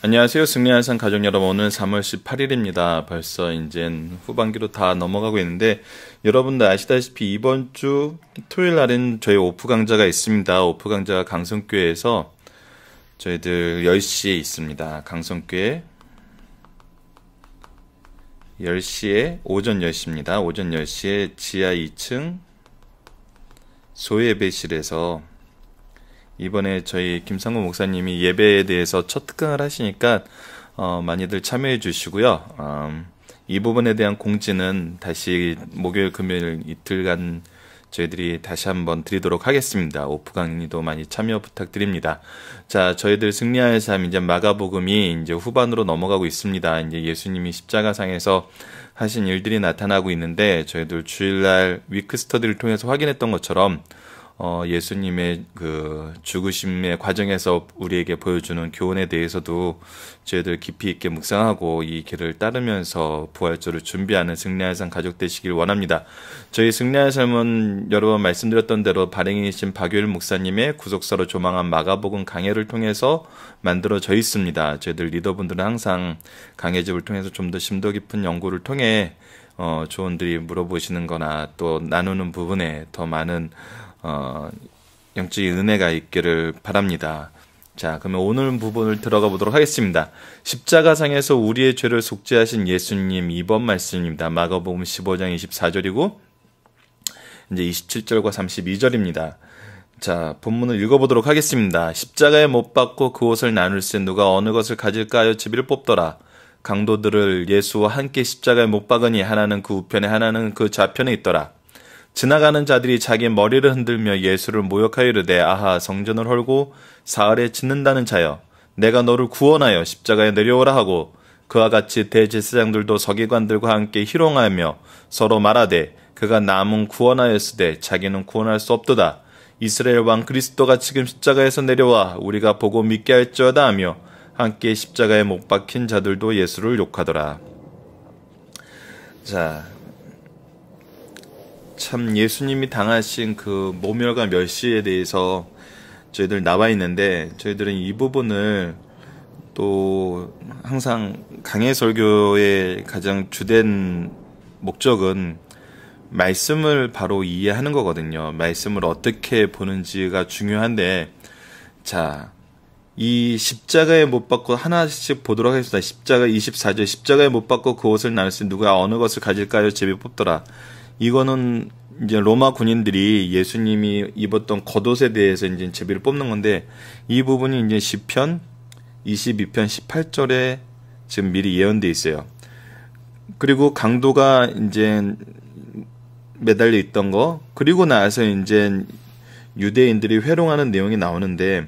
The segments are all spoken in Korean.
안녕하세요. 승리한산 가족 여러분. 오늘 3월 18일입니다. 벌써 이젠 후반기로 다 넘어가고 있는데, 여러분들 아시다시피 이번 주 토요일 날은 저희 오프 강좌가 있습니다. 오프 강좌가 강성교회에서 저희들 10시에 있습니다. 강성교회 10시에 오전 10시입니다. 오전 10시에 지하 2층 소예배실에서 이번에 저희 김상구 목사님이 예배에 대해서 첫 특강을 하시니까 많이들 참여해 주시고요. 이 부분에 대한 공지는 다시 목요일 금요일 이틀간 저희들이 다시 한번 드리도록 하겠습니다. 오프 강의도 많이 참여 부탁드립니다. 자, 저희들 승리하의 삶 이제 마가복음이 이제 후반으로 넘어가고 있습니다. 이제 예수님이 십자가상에서 하신 일들이 나타나고 있는데, 저희들 주일날 위크 스터디를 통해서 확인했던 것처럼 예수님의 그 죽으심의 과정에서 우리에게 보여주는 교훈에 대해서도 저희들 깊이 있게 묵상하고 이 길을 따르면서 부활절을 준비하는 승리의 삶 가족 되시길 원합니다. 저희 승리의 삶은 여러 번 말씀드렸던 대로 발행이신 박유일 목사님의 구속사로 조망한 마가복음 강해를 통해서 만들어져 있습니다. 저희들 리더분들은 항상 강해집을 통해서 좀 더 심도 깊은 연구를 통해 조언들이 물어보시는 거나 또 나누는 부분에 더 많은 영적인 은혜가 있기를 바랍니다. 자, 그러면 오늘 부분을 들어가 보도록 하겠습니다. 십자가상에서 우리의 죄를 속죄하신 예수님 2번 말씀입니다. 마가복음 15장 24절이고 이제 27절과 32절입니다. 자, 본문을 읽어보도록 하겠습니다. 십자가에 못 박고 그 옷을 나눌세 누가 어느 것을 가질까 하여 제비를 뽑더라. 강도들을 예수와 함께 십자가에 못 박으니 하나는 그 우편에 하나는 그 좌편에 있더라. 지나가는 자들이 자기 머리를 흔들며 예수를 모욕하여 이르되 아하 성전을 헐고 사흘에 짓는다는 자여 내가 너를 구원하여 십자가에 내려오라 하고 그와 같이 대제사장들도 서기관들과 함께 희롱하며 서로 말하되 그가 남은 구원하였으되 자기는 구원할 수 없도다. 이스라엘 왕 그리스도가 지금 십자가에서 내려와 우리가 보고 믿게 할지어다 하며 함께 십자가에 못 박힌 자들도 예수를 욕하더라. 자, 참 예수님이 당하신 그 모멸과 멸시에 대해서 저희들 나와 있는데, 저희들은 이 부분을 또 항상 강해 설교의 가장 주된 목적은 말씀을 바로 이해하는 거거든요. 말씀을 어떻게 보는지가 중요한데, 자, 이 십자가에 못 박고 하나씩 보도록 하겠습니다. 십자가 24절 십자가에 못 박고 그 옷을 나눌세 누가 어느 것을 가질까요? 제비 뽑더라. 이거는 이제 로마 군인들이 예수님이 입었던 겉옷에 대해서 이제 제비를 뽑는 건데, 이 부분이 이제 시편 22편 18절에 지금 미리 예언돼 있어요. 그리고 강도가 이제 매달려 있던 거, 그리고 나서 이제 유대인들이 회롱하는 내용이 나오는데,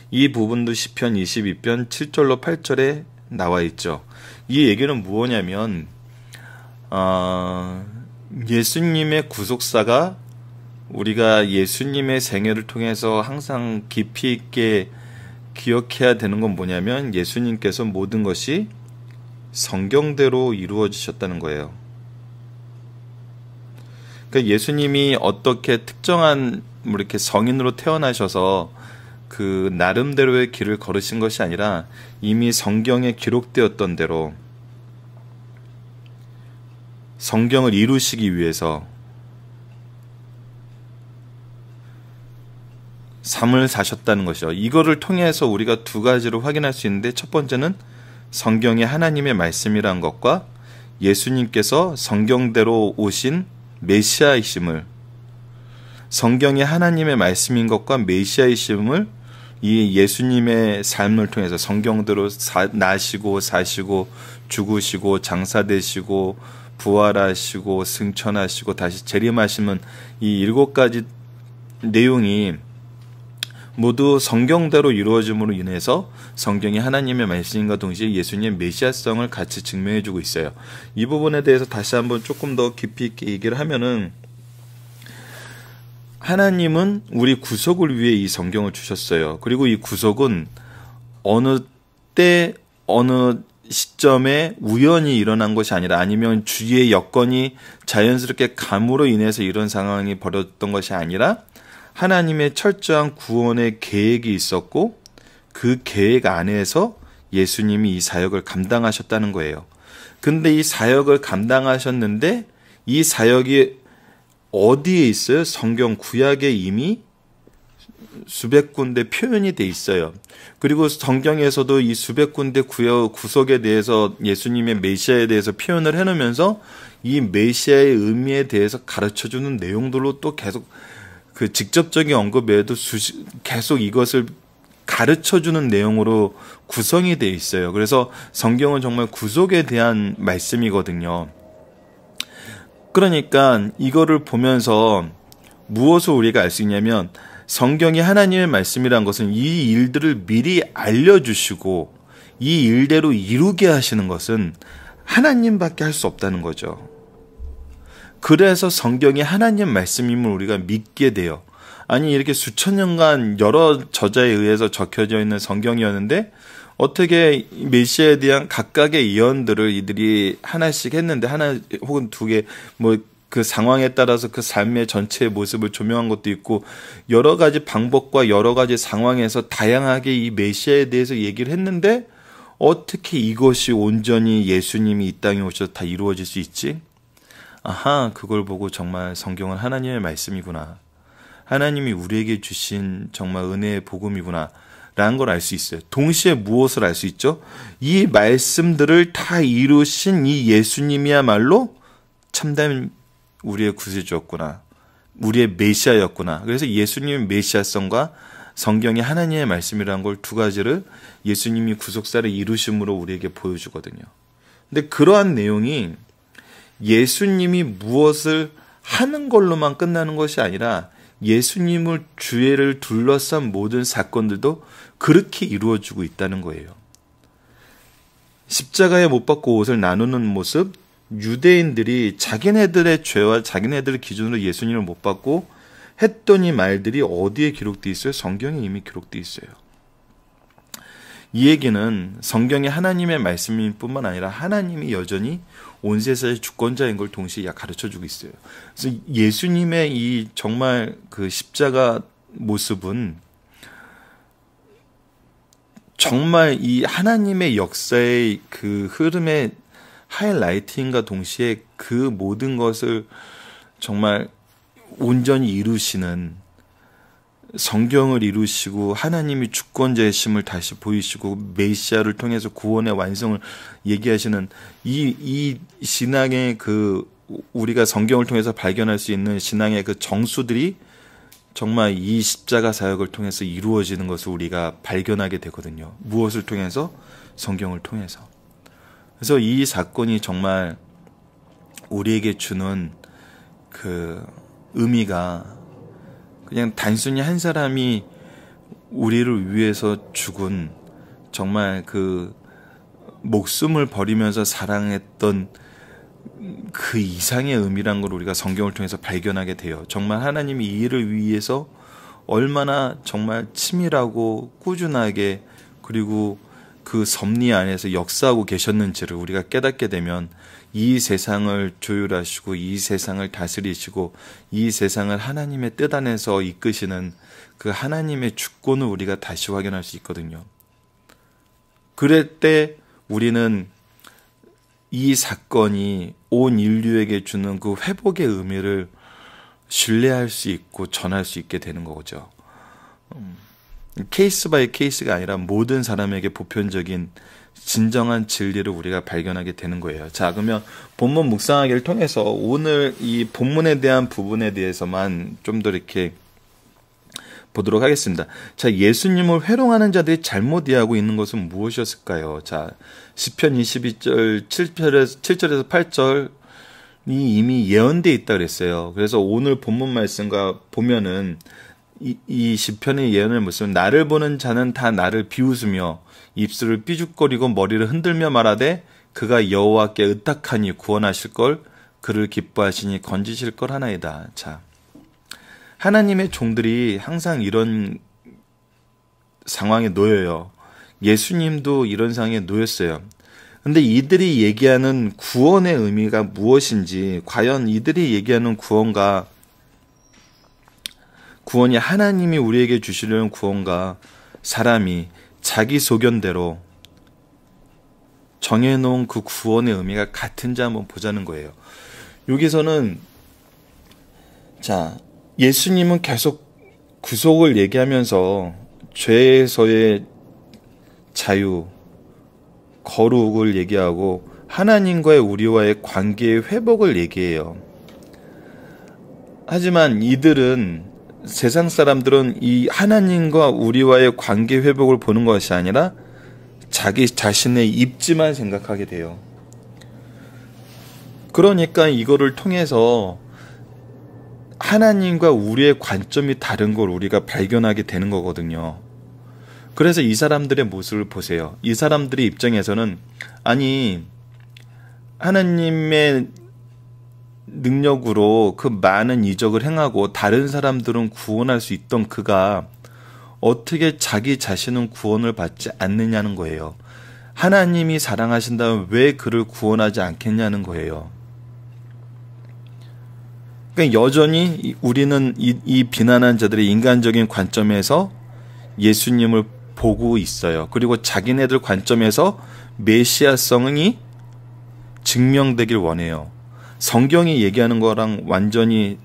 이 부분도 시편 22편 7절로 8절에 나와 있죠. 이 얘기는 무엇이냐면, 예수님의 구속사가 우리가 예수님의 생애를 통해서 항상 깊이 있게 기억해야 되는 건 뭐냐면, 예수님께서 모든 것이 성경대로 이루어지셨다는 거예요. 그러니까 예수님이 어떻게 특정한 이렇게 성인으로 태어나셔서 그 나름대로의 길을 걸으신 것이 아니라 이미 성경에 기록되었던 대로 성경을 이루시기 위해서 삶을 사셨다는 것이죠. 이거를 통해서 우리가 두 가지로 확인할 수 있는데, 첫 번째는 성경이 하나님의 말씀이란 것과 예수님께서 성경대로 오신 메시아이심을, 성경이 하나님의 말씀인 것과 메시아이심을 이 예수님의 삶을 통해서 성경대로 나시고 사시고 죽으시고 장사되시고 부활하시고 승천하시고 다시 재림하시는 이 7가지 내용이 모두 성경대로 이루어짐으로 인해서 성경이 하나님의 말씀과 동시에 예수님의 메시아성을 같이 증명해주고 있어요. 이 부분에 대해서 다시 한번 조금 더 깊이 있게 얘기를 하면은, 하나님은 우리 구속을 위해 이 성경을 주셨어요. 그리고 이 구속은 어느 때 어느 시점에 우연히 일어난 것이 아니라, 아니면 주위의 여건이 자연스럽게 감으로 인해서 이런 상황이 벌어졌던 것이 아니라 하나님의 철저한 구원의 계획이 있었고, 그 계획 안에서 예수님이 이 사역을 감당하셨다는 거예요. 근데 이 사역을 감당하셨는데 이 사역이 어디에 있어요? 성경 구약에 이미 수백 군데 표현이 돼 있어요. 그리고 성경에서도 이 수백 군데 구속에 대해서 예수님의 메시아에 대해서 표현을 해놓으면서 이 메시아의 의미에 대해서 가르쳐주는 내용들로 또 계속 그 직접적인 언급 외에도 계속 이것을 가르쳐주는 내용으로 구성이 되어 있어요. 그래서 성경은 정말 구속에 대한 말씀이거든요. 그러니까 이거를 보면서 무엇을 우리가 알 수 있냐면 성경이 하나님의 말씀이란 것은 이 일들을 미리 알려주시고 이 일대로 이루게 하시는 것은 하나님밖에 할 수 없다는 거죠. 그래서 성경이 하나님 말씀임을 우리가 믿게 돼요. 아니 이렇게 수천 년간 여러 저자에 의해서 적혀져 있는 성경이었는데 어떻게 메시아에 대한 각각의 예언들을 이들이 하나씩 했는데 하나 혹은 두 개 뭐 그 상황에 따라서 그 삶의 전체의 모습을 조명한 것도 있고 여러 가지 방법과 여러 가지 상황에서 다양하게 이 메시아에 대해서 얘기를 했는데 어떻게 이것이 온전히 예수님이 이 땅에 오셔서 다 이루어질 수 있지? 아하, 그걸 보고 정말 성경은 하나님의 말씀이구나. 하나님이 우리에게 주신 정말 은혜의 복음이구나. 라는 걸 알 수 있어요. 동시에 무엇을 알 수 있죠? 이 말씀들을 다 이루신 이 예수님이야말로 참된 우리의 구세주였구나. 우리의 메시아였구나. 그래서 예수님의 메시아성과 성경이 하나님의 말씀이라는 걸 두 가지를 예수님이 구속사를 이루심으로 우리에게 보여주거든요. 근데 그러한 내용이 예수님이 무엇을 하는 걸로만 끝나는 것이 아니라 예수님을 주애를 둘러싼 모든 사건들도 그렇게 이루어지고 있다는 거예요. 십자가에 못 박고 옷을 나누는 모습, 유대인들이 자기네들의 죄와 자기네들의 기준으로 예수님을 못 박고 했던 이 말들이 어디에 기록되어 있어요? 성경에 이미 기록되어 있어요. 이 얘기는 성경이 하나님의 말씀일 뿐만 아니라 하나님이 여전히 온 세상의 주권자인 걸 동시에 가르쳐주고 있어요. 그래서 예수님의 이 정말 그 십자가 모습은 정말 이 하나님의 역사의 그 흐름의 하이라이트인과 동시에 그 모든 것을 정말 온전히 이루시는 성경을 이루시고 하나님이 주권자이심을 다시 보이시고 메시아를 통해서 구원의 완성을 얘기하시는 이 신앙의 그 우리가 성경을 통해서 발견할 수 있는 신앙의 그 정수들이 정말 이 십자가 사역을 통해서 이루어지는 것을 우리가 발견하게 되거든요. 무엇을 통해서? 성경을 통해서. 그래서 이 사건이 정말 우리에게 주는 그 의미가 그냥 단순히 한 사람이 우리를 위해서 죽은 정말 그 목숨을 버리면서 사랑했던 그 이상의 의미란 걸 우리가 성경을 통해서 발견하게 돼요. 정말 하나님이 이 일을 위해서 얼마나 정말 치밀하고 꾸준하게 그리고 그 섭리 안에서 역사하고 계셨는지를 우리가 깨닫게 되면 이 세상을 조율하시고 이 세상을 다스리시고 이 세상을 하나님의 뜻 안에서 이끄시는 그 하나님의 주권을 우리가 다시 확인할 수 있거든요. 그럴 때 우리는 이 사건이 온 인류에게 주는 그 회복의 의미를 신뢰할 수 있고 전할 수 있게 되는 거죠. 케이스 바이 케이스가 아니라 모든 사람에게 보편적인 진정한 진리를 우리가 발견하게 되는 거예요. 자, 그러면 본문 묵상하기를 통해서 오늘 이 본문에 대한 부분에 대해서만 좀 더 이렇게 보도록 하겠습니다. 자, 예수님을 회롱하는 자들이 잘못 이해하고 있는 것은 무엇이었을까요? 자, 시편 22절 7절에서 8절이 이미 예언되어 있다 그랬어요. 그래서 오늘 본문 말씀과 보면은 이 시편의 예언을 무슨 나를 보는 자는 다 나를 비웃으며 입술을 삐죽거리고 머리를 흔들며 말하되 그가 여호와께 의탁하니 구원하실 걸 그를 기뻐하시니 건지실 걸 하나이다. 자, 하나님의 종들이 항상 이런 상황에 놓여요. 예수님도 이런 상황에 놓였어요. 근데 이들이 얘기하는 구원의 의미가 무엇인지, 과연 이들이 얘기하는 구원이 하나님이 우리에게 주시려는 구원과 사람이 자기 소견대로 정해놓은 그 구원의 의미가 같은지 한번 보자는 거예요. 여기서는 자, 예수님은 계속 구속을 얘기하면서 죄에서의 자유, 거룩을 얘기하고 하나님과의 우리와의 관계의 회복을 얘기해요. 하지만 이들은, 세상 사람들은 이 하나님과 우리와의 관계 회복을 보는 것이 아니라 자기 자신의 입지만 생각하게 돼요. 그러니까 이거를 통해서 하나님과 우리의 관점이 다른 걸 우리가 발견하게 되는 거거든요. 그래서 이 사람들의 모습을 보세요. 이 사람들의 입장에서는, 아니, 하나님의 능력으로 그 많은 이적을 행하고 다른 사람들은 구원할 수 있던 그가 어떻게 자기 자신은 구원을 받지 않느냐는 거예요. 하나님이 사랑하신다면 왜 그를 구원하지 않겠냐는 거예요. 그러니까 여전히 우리는 이 비난한 자들의 인간적인 관점에서 예수님을 보고 있어요. 그리고 자기네들 관점에서 메시아성이 증명되길 원해요. 성경이 얘기하는 거랑 완전히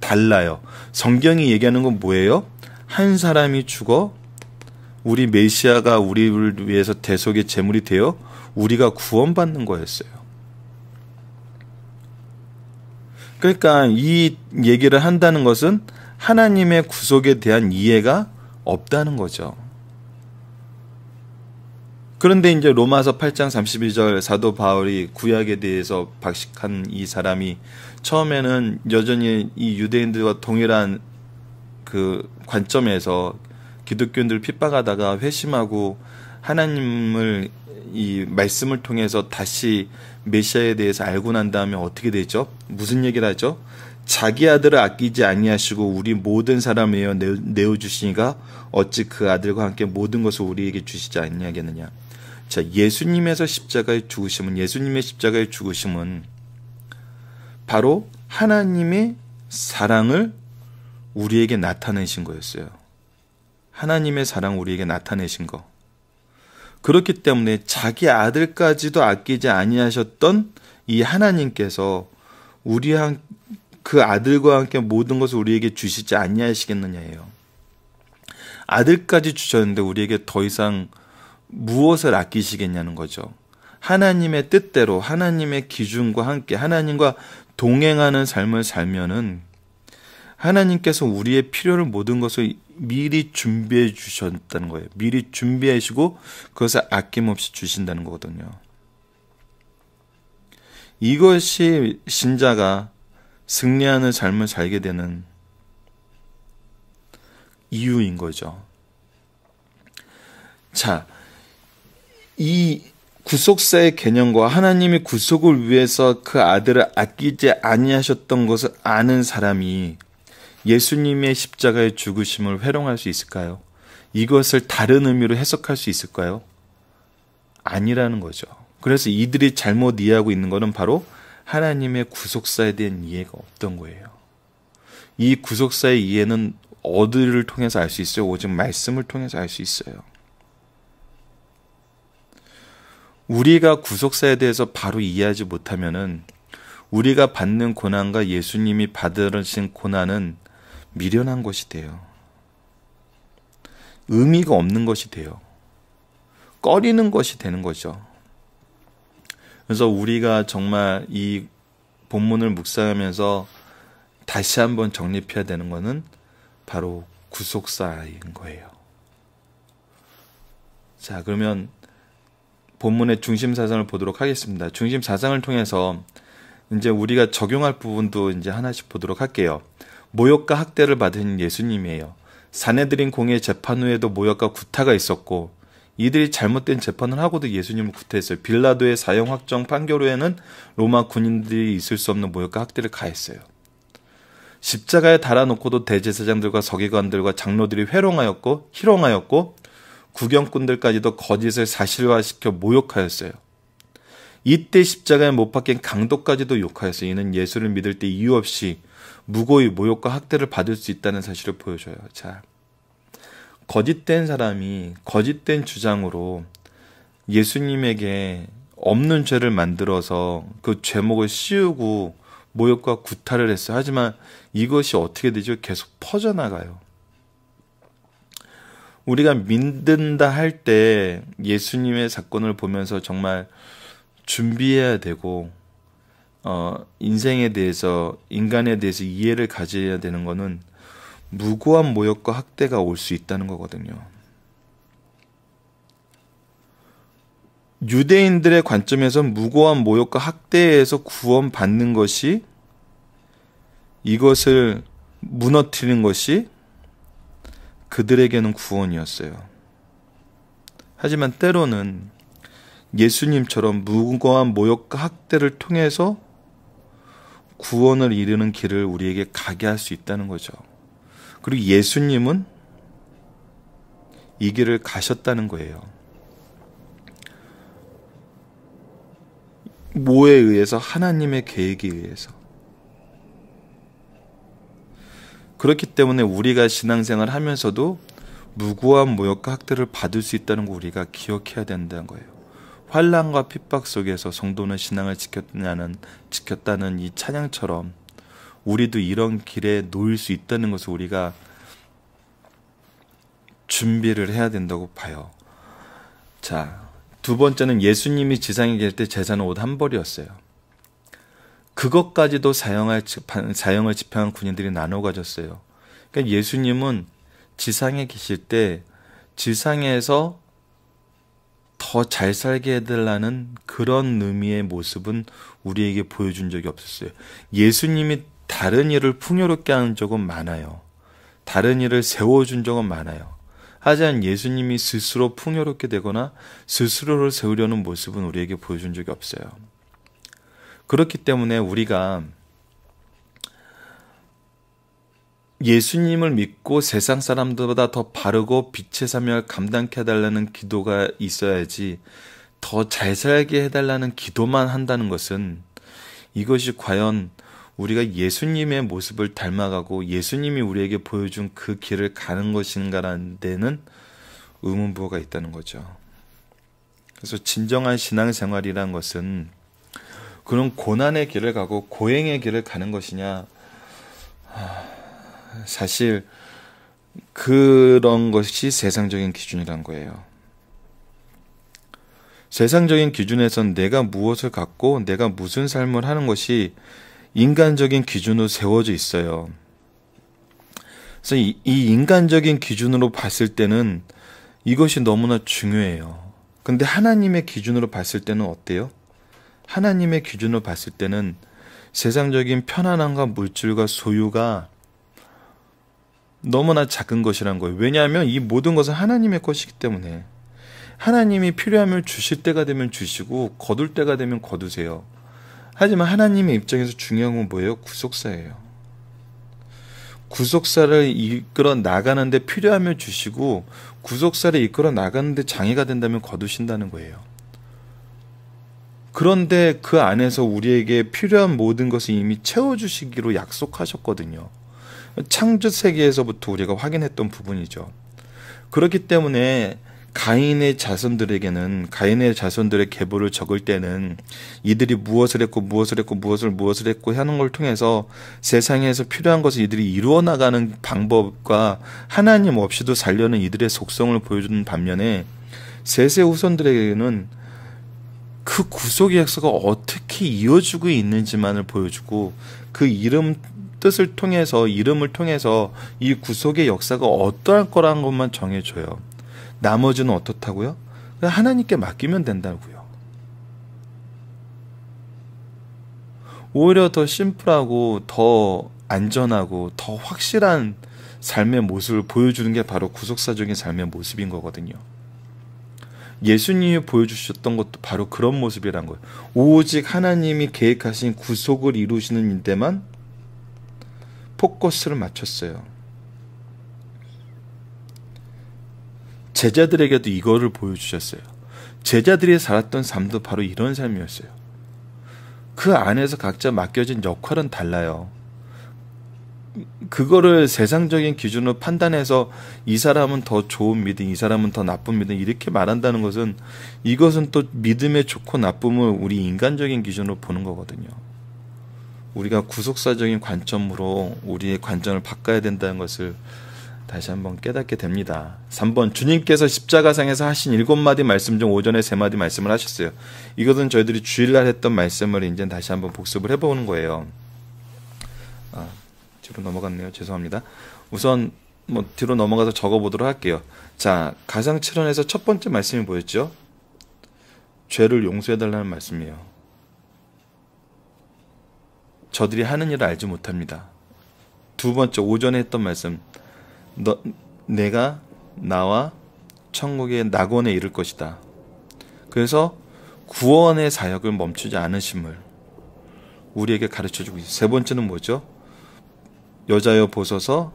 달라요. 성경이 얘기하는 건 뭐예요? 한 사람이 죽어 우리 메시아가 우리를 위해서 대속의 제물이 되어 우리가 구원받는 거였어요. 그러니까 이 얘기를 한다는 것은 하나님의 구속에 대한 이해가 없다는 거죠. 그런데 이제 로마서 8장 32절 사도 바울이 구약에 대해서 박식한 이 사람이 처음에는 여전히 이 유대인들과 동일한 그 관점에서 기독교인들을 핍박하다가 회심하고 하나님을 이 말씀을 통해서 다시 메시아에 대해서 알고 난 다음에 어떻게 되죠? 무슨 얘기를 하죠? 자기 아들을 아끼지 아니하시고 우리 모든 사람을 위하여 내어주시니가 어찌 그 아들과 함께 모든 것을 우리에게 주시지 아니하겠느냐. 자, 예수님의 십자가의 죽으심은 바로 하나님의 사랑을 우리에게 나타내신 거였어요. 하나님의 사랑을 우리에게 나타내신 거. 그렇기 때문에 자기 아들까지도 아끼지 아니하셨던 이 하나님께서 그 아들과 함께 모든 것을 우리에게 주시지 아니하시겠느냐예요. 아들까지 주셨는데 우리에게 더 이상 무엇을 아끼시겠냐는 거죠. 하나님의 뜻대로 하나님의 기준과 함께 하나님과 동행하는 삶을 살면은 하나님께서 우리의 필요를 모든 것을 미리 준비해 주셨다는 거예요. 미리 준비하시고 그것을 아낌없이 주신다는 거거든요. 이것이 신자가 승리하는 삶을 살게 되는 이유인 거죠. 자, 이 구속사의 개념과 하나님이 구속을 위해서 그 아들을 아끼지 아니하셨던 것을 아는 사람이 예수님의 십자가의 죽으심을 회롱할 수 있을까요? 이것을 다른 의미로 해석할 수 있을까요? 아니라는 거죠. 그래서 이들이 잘못 이해하고 있는 것은 바로 하나님의 구속사에 대한 이해가 없던 거예요. 이 구속사의 이해는 어디를 통해서 알 수 있어요? 오직 말씀을 통해서 알 수 있어요. 우리가 구속사에 대해서 바로 이해하지 못하면은 우리가 받는 고난과 예수님이 받으신 고난은 미련한 것이 돼요. 의미가 없는 것이 돼요. 꺼리는 것이 되는 거죠. 그래서 우리가 정말 이 본문을 묵상하면서 다시 한번 정립해야 되는 것은 바로 구속사인 거예요. 자, 그러면 본문의 중심 사상을 보도록 하겠습니다. 중심 사상을 통해서 이제 우리가 적용할 부분도 이제 하나씩 보도록 할게요. 모욕과 학대를 받은 예수님이에요. 사내들인 공의 재판 후에도 모욕과 구타가 있었고 이들이 잘못된 재판을 하고도 예수님을 구타했어요. 빌라도의 사형 확정 판결 후에는 로마 군인들이 있을 수 없는 모욕과 학대를 가했어요. 십자가에 달아놓고도 대제사장들과 서기관들과 장로들이 희롱하였고 구경꾼들까지도 거짓을 사실화시켜 모욕하였어요. 이때 십자가에 못 박힌 강도까지도 욕하였어요. 이는 예수를 믿을 때 이유 없이 무고히 모욕과 학대를 받을 수 있다는 사실을 보여줘요. 자, 거짓된 사람이 거짓된 주장으로 예수님에게 없는 죄를 만들어서 그 죄목을 씌우고 모욕과 구타를 했어요. 하지만 이것이 어떻게 되죠? 계속 퍼져나가요. 우리가 믿는다 할 때 예수님의 사건을 보면서 정말 준비해야 되고 인생에 대해서, 인간에 대해서 이해를 가져야 되는 것은 무고한 모욕과 학대가 올 수 있다는 거거든요. 유대인들의 관점에서 무고한 모욕과 학대에서 구원받는 것이, 이것을 무너뜨리는 것이 그들에게는 구원이었어요. 하지만 때로는 예수님처럼 무고한 모욕과 학대를 통해서 구원을 이루는 길을 우리에게 가게 할 수 있다는 거죠. 그리고 예수님은 이 길을 가셨다는 거예요. 뭐에 의해서? 하나님의 계획에 의해서. 그렇기 때문에 우리가 신앙생활을 하면서도 무고한 모욕과 학대를 받을 수 있다는 거 우리가 기억해야 된다는 거예요. 환난과 핍박 속에서 성도는 신앙을 지켰다는 이 찬양처럼 우리도 이런 길에 놓일 수 있다는 것을 우리가 준비를 해야 된다고 봐요. 자, 두 번째는 예수님이 지상에 계실 때 제사는 옷 한 벌이었어요. 그것까지도 사형을 집행한 군인들이 나눠 가졌어요. 그러니까 예수님은 지상에 계실 때 지상에서 더 잘 살게 해달라는 그런 의미의 모습은 우리에게 보여준 적이 없었어요. 예수님이 다른 일을 풍요롭게 한 적은 많아요. 다른 일을 세워준 적은 많아요. 하지만 예수님이 스스로 풍요롭게 되거나 스스로를 세우려는 모습은 우리에게 보여준 적이 없어요. 그렇기 때문에 우리가 예수님을 믿고 세상 사람들보다 더 바르고 빛의 사명을 감당케 해달라는 기도가 있어야지, 더 잘 살게 해달라는 기도만 한다는 것은 이것이 과연 우리가 예수님의 모습을 닮아가고 예수님이 우리에게 보여준 그 길을 가는 것인가라는 데는 의문부호가 있다는 거죠. 그래서 진정한 신앙생활이란 것은 그런 고난의 길을 가고 고행의 길을 가는 것이냐, 사실 그런 것이 세상적인 기준이란 거예요. 세상적인 기준에선 내가 무엇을 갖고 내가 무슨 삶을 하는 것이 인간적인 기준으로 세워져 있어요. 그래서 이 인간적인 기준으로 봤을 때는 이것이 너무나 중요해요. 근데 하나님의 기준으로 봤을 때는 어때요? 하나님의 기준으로 봤을 때는 세상적인 편안함과 물질과 소유가 너무나 작은 것이란 거예요. 왜냐하면 이 모든 것은 하나님의 것이기 때문에 하나님이 필요하면 주실 때가 되면 주시고 거둘 때가 되면 거두세요. 하지만 하나님의 입장에서 중요한 건 뭐예요? 구속사예요. 구속사를 이끌어 나가는데 필요하면 주시고 구속사를 이끌어 나가는데 장애가 된다면 거두신다는 거예요. 그런데 그 안에서 우리에게 필요한 모든 것을 이미 채워주시기로 약속하셨거든요. 창조 세계에서부터 우리가 확인했던 부분이죠. 그렇기 때문에 가인의 자손들의 계보를 적을 때는 이들이 무엇을 했고 무엇을 했고 하는 걸 통해서 세상에서 필요한 것을 이들이 이루어 나가는 방법과 하나님 없이도 살려는 이들의 속성을 보여주는 반면에 셋의 후손들에게는 그 구속의 역사가 어떻게 이어지고 있는지만을 보여주고 그 뜻을 통해서, 이름을 통해서 이 구속의 역사가 어떠할 거라는 것만 정해줘요. 나머지는 어떻다고요? 그냥 하나님께 맡기면 된다고요. 오히려 더 심플하고 더 안전하고 더 확실한 삶의 모습을 보여주는 게 바로 구속사적인 삶의 모습인 거거든요. 예수님이 보여주셨던 것도 바로 그런 모습이란 거예요. 오직 하나님이 계획하신 구속을 이루시는 데만 포커스를 맞췄어요. 제자들에게도 이거를 보여주셨어요. 제자들이 살았던 삶도 바로 이런 삶이었어요. 그 안에서 각자 맡겨진 역할은 달라요. 그거를 세상적인 기준으로 판단해서 이 사람은 더 좋은 믿음, 이 사람은 더 나쁜 믿음 이렇게 말한다는 것은 이것은 또 믿음의 좋고 나쁨을 우리 인간적인 기준으로 보는 거거든요. 우리가 구속사적인 관점으로 우리의 관점을 바꿔야 된다는 것을 다시 한번 깨닫게 됩니다. 3번, 주님께서 십자가상에서 하신 7마디 말씀 중 오전에 3마디 말씀을 하셨어요. 이것은 저희들이 주일날 했던 말씀을 이제 다시 한번 복습을 해보는 거예요. 뒤로 넘어갔네요. 죄송합니다. 우선 뒤로 넘어가서 적어보도록 할게요. 자, 가상 7원에서 첫 번째 말씀이 뭐였죠? 죄를 용서해달라는 말씀이에요. 저들이 하는 일을 알지 못합니다. 두 번째, 오전에 했던 말씀. 내가 나와 천국의 낙원에 이를 것이다. 그래서 구원의 사역을 멈추지 않으심을 우리에게 가르쳐주고 있어요. 세 번째는 뭐죠? 여자여 보소서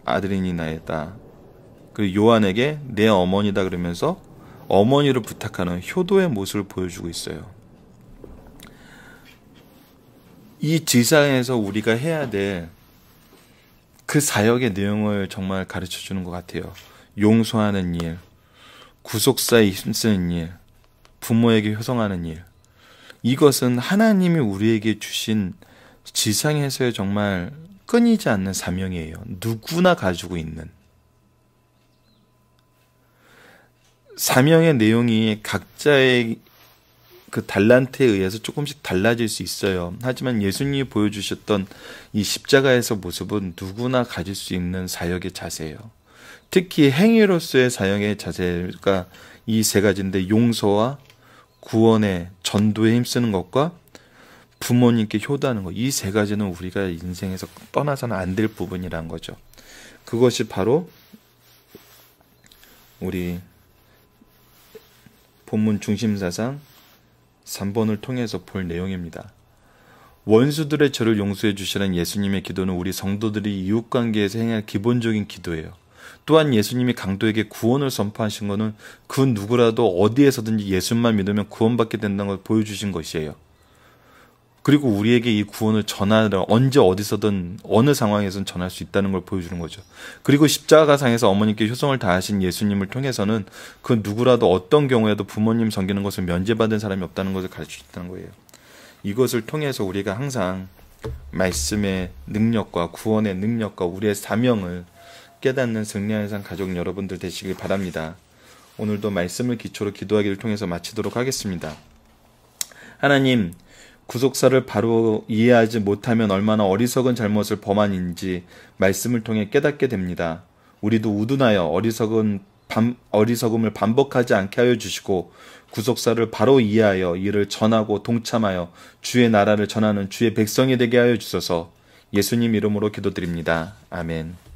아들이니 나이다. 그 요한에게 내 어머니다 그러면서 어머니를 부탁하는 효도의 모습을 보여주고 있어요. 이 지상에서 우리가 해야 될 그 사역의 내용을 정말 가르쳐 주는 것 같아요. 용서하는 일, 구속사에 힘쓰는 일, 부모에게 효성하는 일. 이것은 하나님이 우리에게 주신 지상에서의 정말 끊이지 않는 사명이에요. 누구나 가지고 있는. 사명의 내용이 각자의 그 달란트에 의해서 조금씩 달라질 수 있어요. 하지만 예수님이 보여주셨던 이 십자가에서 모습은 누구나 가질 수 있는 사역의 자세예요. 특히 행위로서의 사역의 자세가 이 세 가지인데 용서와 구원의 전도에 힘쓰는 것과 부모님께 효도하는 것, 이 세 가지는 우리가 인생에서 떠나서는 안 될 부분이란 거죠. 그것이 바로 우리 본문 중심사상 3번을 통해서 볼 내용입니다. 원수들의 죄를 용서해 주시는 예수님의 기도는 우리 성도들이 이웃관계에서 행할 기본적인 기도예요. 또한 예수님이 강도에게 구원을 선포하신 것은 그 누구라도 어디에서든지 예수만 믿으면 구원받게 된다는 걸 보여주신 것이에요. 그리고 우리에게 이 구원을 전하려 언제 어디서든 어느 상황에서든 전할 수 있다는 걸 보여주는 거죠. 그리고 십자가상에서 어머니께 효성을 다하신 예수님을 통해서는 그 누구라도 어떤 경우에도 부모님 섬기는 것을 면제받은 사람이 없다는 것을 가르치셨다는 거예요. 이것을 통해서 우리가 항상 말씀의 능력과 구원의 능력과 우리의 사명을 깨닫는 승리한산 가족 여러분들 되시길 바랍니다. 오늘도 말씀을 기초로 기도하기를 통해서 마치도록 하겠습니다. 하나님, 구속사를 바로 이해하지 못하면 얼마나 어리석은 잘못을 범한인지 말씀을 통해 깨닫게 됩니다. 우리도 우둔하여 어리석음을 반복하지 않게 하여 주시고 구속사를 바로 이해하여 이를 전하고 동참하여 주의 나라를 전하는 주의 백성이 되게 하여 주소서. 예수님 이름으로 기도드립니다. 아멘.